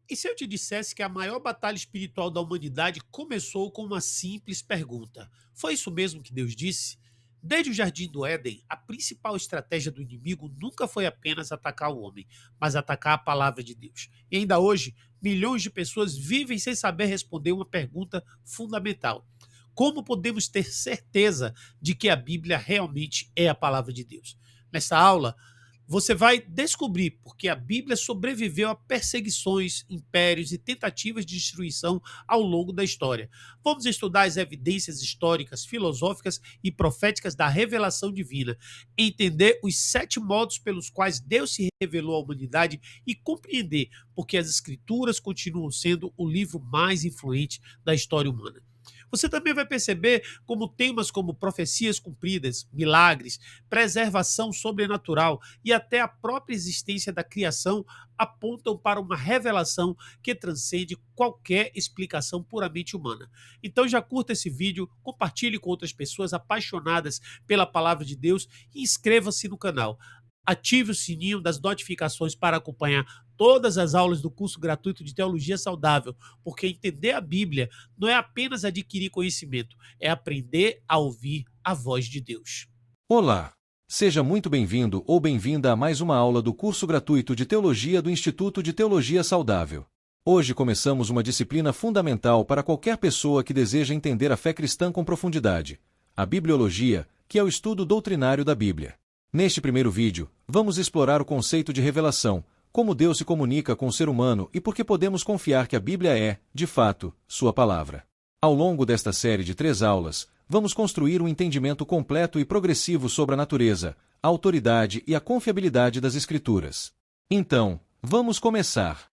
E se eu te dissesse que a maior batalha espiritual da humanidade começou com uma simples pergunta? Foi isso mesmo que Deus disse? Desde o Jardim do Éden, a principal estratégia do inimigo nunca foi apenas atacar o homem, mas atacar a palavra de Deus. E ainda hoje, milhões de pessoas vivem sem saber responder uma pergunta fundamental: como podemos ter certeza de que a Bíblia realmente é a palavra de Deus? Nessa aula, você vai descobrir porque a Bíblia sobreviveu a perseguições, impérios e tentativas de destruição ao longo da história. Vamos estudar as evidências históricas, filosóficas e proféticas da revelação divina, entender os 7 modos pelos quais Deus se revelou à humanidade e compreender porque as Escrituras continuam sendo o livro mais influente da história humana. Você também vai perceber como temas como profecias cumpridas, milagres, preservação sobrenatural e até a própria existência da criação apontam para uma revelação que transcende qualquer explicação puramente humana. Então já curta esse vídeo, compartilhe com outras pessoas apaixonadas pela palavra de Deus e inscreva-se no canal. Ative o sininho das notificações para acompanhar todas as aulas do curso gratuito de Teologia Saudável, porque entender a Bíblia não é apenas adquirir conhecimento, é aprender a ouvir a voz de Deus. Olá! Seja muito bem-vindo ou bem-vinda a mais uma aula do curso gratuito de Teologia do Instituto de Teologia Saudável. Hoje começamos uma disciplina fundamental para qualquer pessoa que deseja entender a fé cristã com profundidade, a Bibliologia, que é o estudo doutrinário da Bíblia. Neste primeiro vídeo, vamos explorar o conceito de revelação, como Deus se comunica com o ser humano e por que podemos confiar que a Bíblia é, de fato, sua palavra. Ao longo desta série de 3 aulas, vamos construir um entendimento completo e progressivo sobre a natureza, a autoridade e a confiabilidade das Escrituras. Então, vamos começar.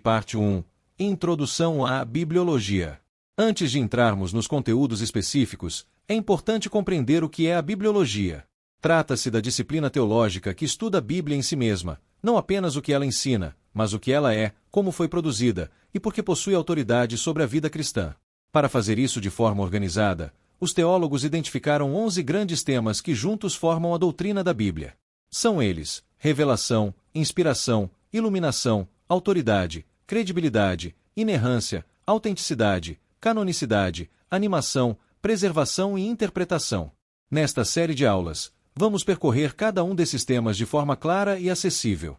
Parte 1. Introdução à Bibliologia. Antes de entrarmos nos conteúdos específicos, é importante compreender o que é a Bibliologia. Trata-se da disciplina teológica que estuda a Bíblia em si mesma, não apenas o que ela ensina, mas o que ela é, como foi produzida, e porque possui autoridade sobre a vida cristã. Para fazer isso de forma organizada, os teólogos identificaram 11 grandes temas que juntos formam a doutrina da Bíblia. São eles: revelação, inspiração, iluminação, autoridade, credibilidade, inerrância, autenticidade, canonicidade, animação, preservação e interpretação. Nesta série de aulas, vamos percorrer cada um desses temas de forma clara e acessível.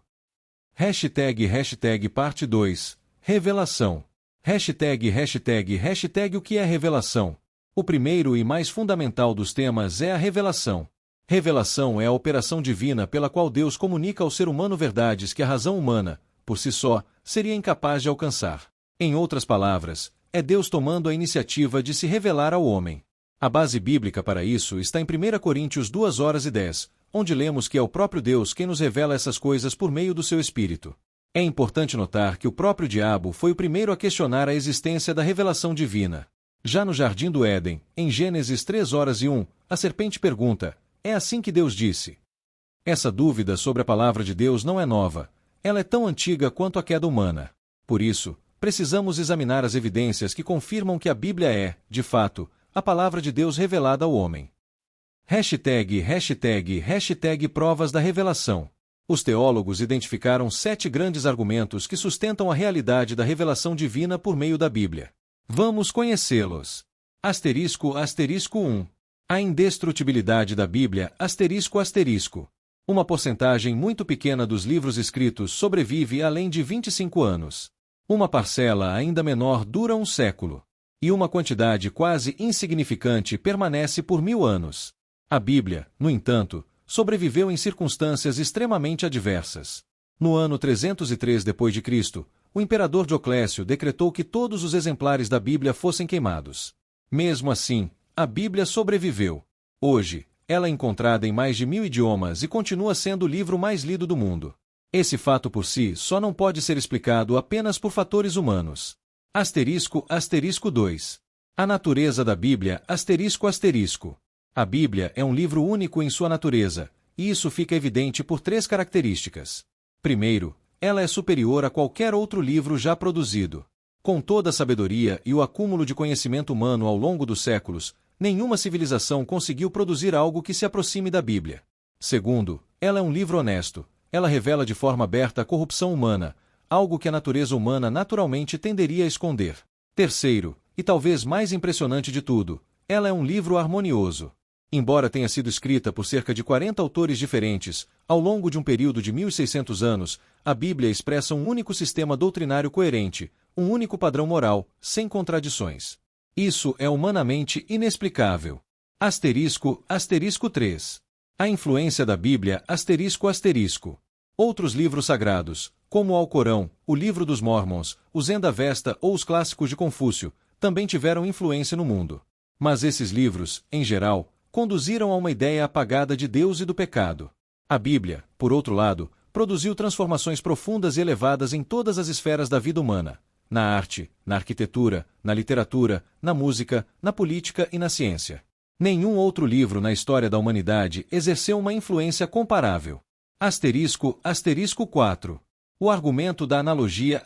Parte 2. Revelação. O que é revelação? O primeiro e mais fundamental dos temas é a revelação. Revelação é a operação divina pela qual Deus comunica ao ser humano verdades que a razão humana, por si só, seria incapaz de alcançar. Em outras palavras, é Deus tomando a iniciativa de se revelar ao homem. A base bíblica para isso está em 1 Coríntios 2:10, onde lemos que é o próprio Deus quem nos revela essas coisas por meio do seu Espírito. É importante notar que o próprio diabo foi o primeiro a questionar a existência da revelação divina. Já no Jardim do Éden, em Gênesis 3:1, a serpente pergunta: é assim que Deus disse? Essa dúvida sobre a palavra de Deus não é nova, ela é tão antiga quanto a queda humana. Por isso, precisamos examinar as evidências que confirmam que a Bíblia é, de fato, a palavra de Deus revelada ao homem. Provas da revelação. Os teólogos identificaram 7 grandes argumentos que sustentam a realidade da revelação divina por meio da Bíblia. Vamos conhecê-los. 1. A indestrutibilidade da Bíblia. Uma porcentagem muito pequena dos livros escritos sobrevive além de 25 anos. Uma parcela ainda menor dura um século. E uma quantidade quase insignificante permanece por 1000 anos. A Bíblia, no entanto, sobreviveu em circunstâncias extremamente adversas. No ano 303 d.C., o imperador Dioclécio decretou que todos os exemplares da Bíblia fossem queimados. Mesmo assim, a Bíblia sobreviveu. Hoje, ela é encontrada em mais de 1000 idiomas e continua sendo o livro mais lido do mundo. Esse fato por si só não pode ser explicado apenas por fatores humanos. 2. A natureza da Bíblia. A Bíblia é um livro único em sua natureza, e isso fica evidente por 3 características. Primeiro, ela é superior a qualquer outro livro já produzido. Com toda a sabedoria e o acúmulo de conhecimento humano ao longo dos séculos, nenhuma civilização conseguiu produzir algo que se aproxime da Bíblia. Segundo, ela é um livro honesto. Ela revela de forma aberta a corrupção humana, algo que a natureza humana naturalmente tenderia a esconder. Terceiro, e talvez mais impressionante de tudo, ela é um livro harmonioso. Embora tenha sido escrita por cerca de 40 autores diferentes, ao longo de um período de 1600 anos, a Bíblia expressa um único sistema doutrinário coerente, um único padrão moral, sem contradições. Isso é humanamente inexplicável. Asterisco 3. A influência da Bíblia ***. Outros livros sagrados, como o Alcorão, o Livro dos Mormons, o Zenda-Avesta ou os clássicos de Confúcio, também tiveram influência no mundo. Mas esses livros, em geral, conduziram a uma ideia apagada de Deus e do pecado. A Bíblia, por outro lado, produziu transformações profundas e elevadas em todas as esferas da vida humana: na arte, na arquitetura, na literatura, na música, na política e na ciência. Nenhum outro livro na história da humanidade exerceu uma influência comparável. Asterisco 4. O argumento da analogia ***.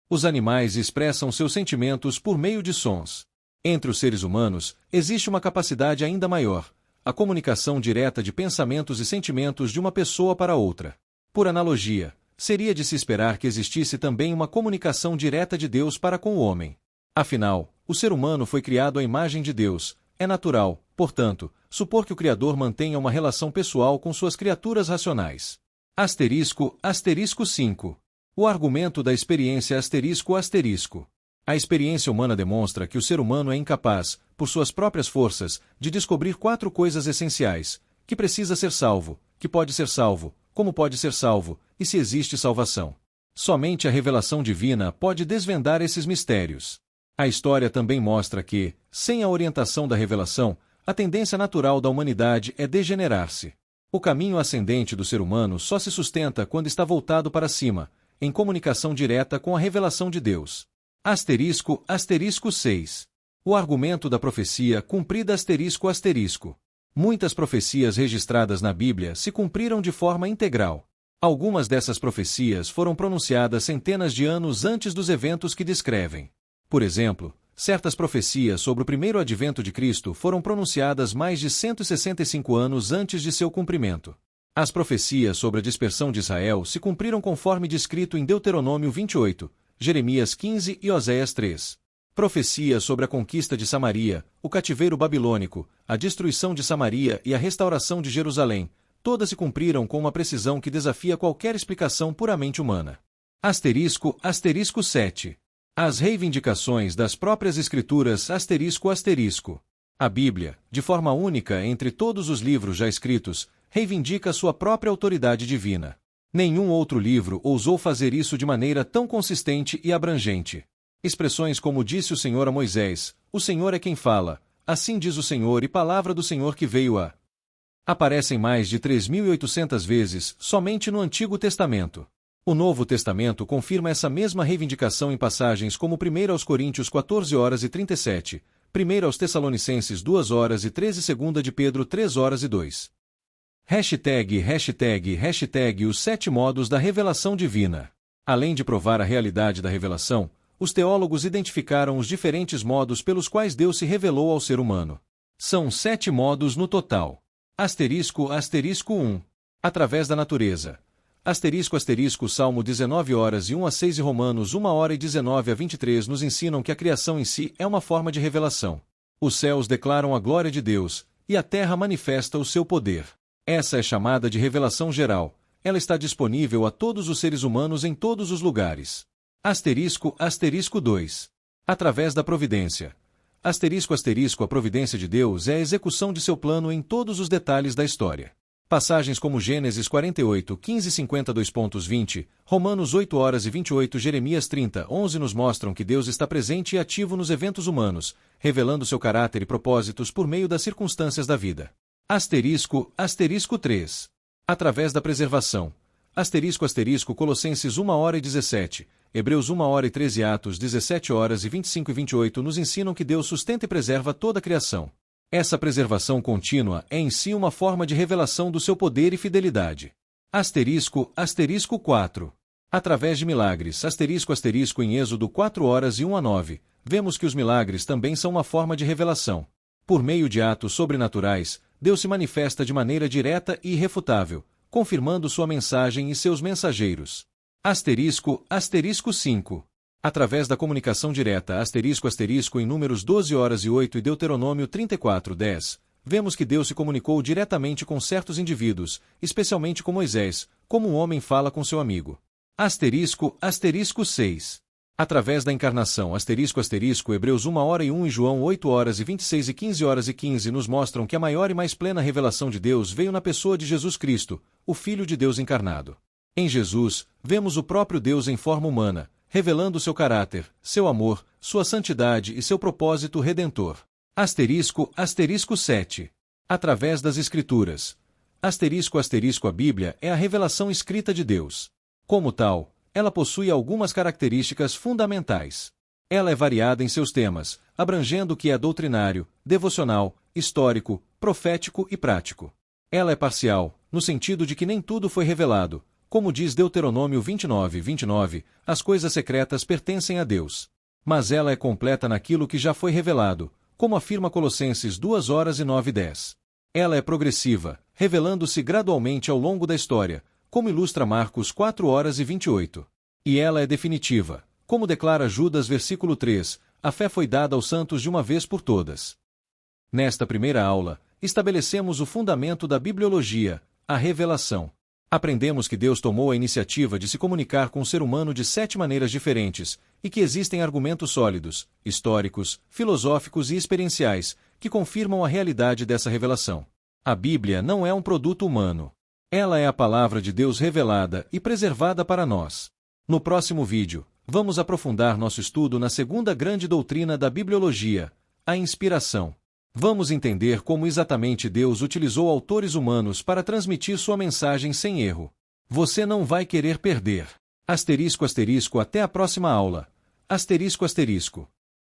Os animais expressam seus sentimentos por meio de sons. Entre os seres humanos, existe uma capacidade ainda maior: a comunicação direta de pensamentos e sentimentos de uma pessoa para outra. Por analogia, seria de se esperar que existisse também uma comunicação direta de Deus para com o homem. Afinal, o ser humano foi criado à imagem de Deus. É natural, portanto, supor que o Criador mantenha uma relação pessoal com suas criaturas racionais. Asterisco 5. O argumento da experiência ***. A experiência humana demonstra que o ser humano é incapaz, por suas próprias forças, de descobrir 4 coisas essenciais: que precisa ser salvo, que pode ser salvo, como pode ser salvo, e se existe salvação. Somente a revelação divina pode desvendar esses mistérios. A história também mostra que, sem a orientação da revelação, a tendência natural da humanidade é degenerar-se. O caminho ascendente do ser humano só se sustenta quando está voltado para cima, em comunicação direta com a revelação de Deus. Asterisco 6. O argumento da profecia cumprida ***. Muitas profecias registradas na Bíblia se cumpriram de forma integral. Algumas dessas profecias foram pronunciadas centenas de anos antes dos eventos que descrevem. Por exemplo, certas profecias sobre o primeiro advento de Cristo foram pronunciadas mais de 165 anos antes de seu cumprimento. As profecias sobre a dispersão de Israel se cumpriram conforme descrito em Deuteronômio 28, Jeremias 15 e Oséias 3. Profecias sobre a conquista de Samaria, o cativeiro babilônico, a destruição de Samaria e a restauração de Jerusalém, todas se cumpriram com uma precisão que desafia qualquer explicação puramente humana. Asterisco 7. As reivindicações das próprias Escrituras ***. A Bíblia, de forma única entre todos os livros já escritos, reivindica sua própria autoridade divina. Nenhum outro livro ousou fazer isso de maneira tão consistente e abrangente. Expressões como disse o Senhor a Moisés, o Senhor é quem fala, assim diz o Senhor e palavra do Senhor que veio a... aparecem mais de 3.800 vezes somente no Antigo Testamento. O Novo Testamento confirma essa mesma reivindicação em passagens como 1 aos Coríntios 14h37, 1 aos Tessalonicenses 2h13 e 2 de Pedro 3h02. Os 7 modos da revelação divina. Além de provar a realidade da revelação, os teólogos identificaram os diferentes modos pelos quais Deus se revelou ao ser humano. São 7 modos no total. Asterisco 1. Através da natureza. Salmo 19h1-6 e Romanos 1h19-23 nos ensinam que a criação em si é uma forma de revelação. Os céus declaram a glória de Deus, e a terra manifesta o seu poder. Essa é chamada de revelação geral. Ela está disponível a todos os seres humanos em todos os lugares. Asterisco 2. Através da providência. A providência de Deus é a execução de seu plano em todos os detalhes da história. Passagens como Gênesis 48, 15 e 52.20, Romanos 8h28 e Jeremias 30:11 nos mostram que Deus está presente e ativo nos eventos humanos, revelando seu caráter e propósitos por meio das circunstâncias da vida. Asterisco 3. Através da preservação. Colossenses 1h17, Hebreus 1h13 e Atos 17h25 e 28 nos ensinam que Deus sustenta e preserva toda a criação. Essa preservação contínua é em si uma forma de revelação do seu poder e fidelidade. Asterisco 4. Através de milagres. Em Êxodo 4h1-9, vemos que os milagres também são uma forma de revelação. Por meio de atos sobrenaturais, Deus se manifesta de maneira direta e irrefutável, confirmando sua mensagem e seus mensageiros. Asterisco 5. Através da comunicação direta em Números 12:08 e Deuteronômio 34:10, vemos que Deus se comunicou diretamente com certos indivíduos, especialmente com Moisés, como um homem fala com seu amigo. Asterisco 6. Através da encarnação Hebreus 1:01 e João 8:26 e 15:15 nos mostram que a maior e mais plena revelação de Deus veio na pessoa de Jesus Cristo, o Filho de Deus encarnado. Em Jesus, vemos o próprio Deus em forma humana, revelando seu caráter, seu amor, sua santidade e seu propósito redentor. Asterisco 7. Através das Escrituras. A Bíblia é a revelação escrita de Deus. Como tal, ela possui algumas características fundamentais. Ela é variada em seus temas, abrangendo o que é doutrinário, devocional, histórico, profético e prático. Ela é parcial, no sentido de que nem tudo foi revelado. Como diz Deuteronômio 29:29, as coisas secretas pertencem a Deus. Mas ela é completa naquilo que já foi revelado, como afirma Colossenses 2:9-10. Ela é progressiva, revelando-se gradualmente ao longo da história, como ilustra Marcos 4:28. E ela é definitiva, como declara Judas versículo 3, a fé foi dada aos santos de uma vez por todas. Nesta primeira aula, estabelecemos o fundamento da bibliologia, a revelação. Aprendemos que Deus tomou a iniciativa de se comunicar com o ser humano de 7 maneiras diferentes, e que existem argumentos sólidos, históricos, filosóficos e experienciais, que confirmam a realidade dessa revelação. A Bíblia não é um produto humano. Ela é a palavra de Deus revelada e preservada para nós. No próximo vídeo, vamos aprofundar nosso estudo na segunda grande doutrina da bibliologia, a inspiração. Vamos entender como exatamente Deus utilizou autores humanos para transmitir sua mensagem sem erro. Você não vai querer perder. Até a próxima aula.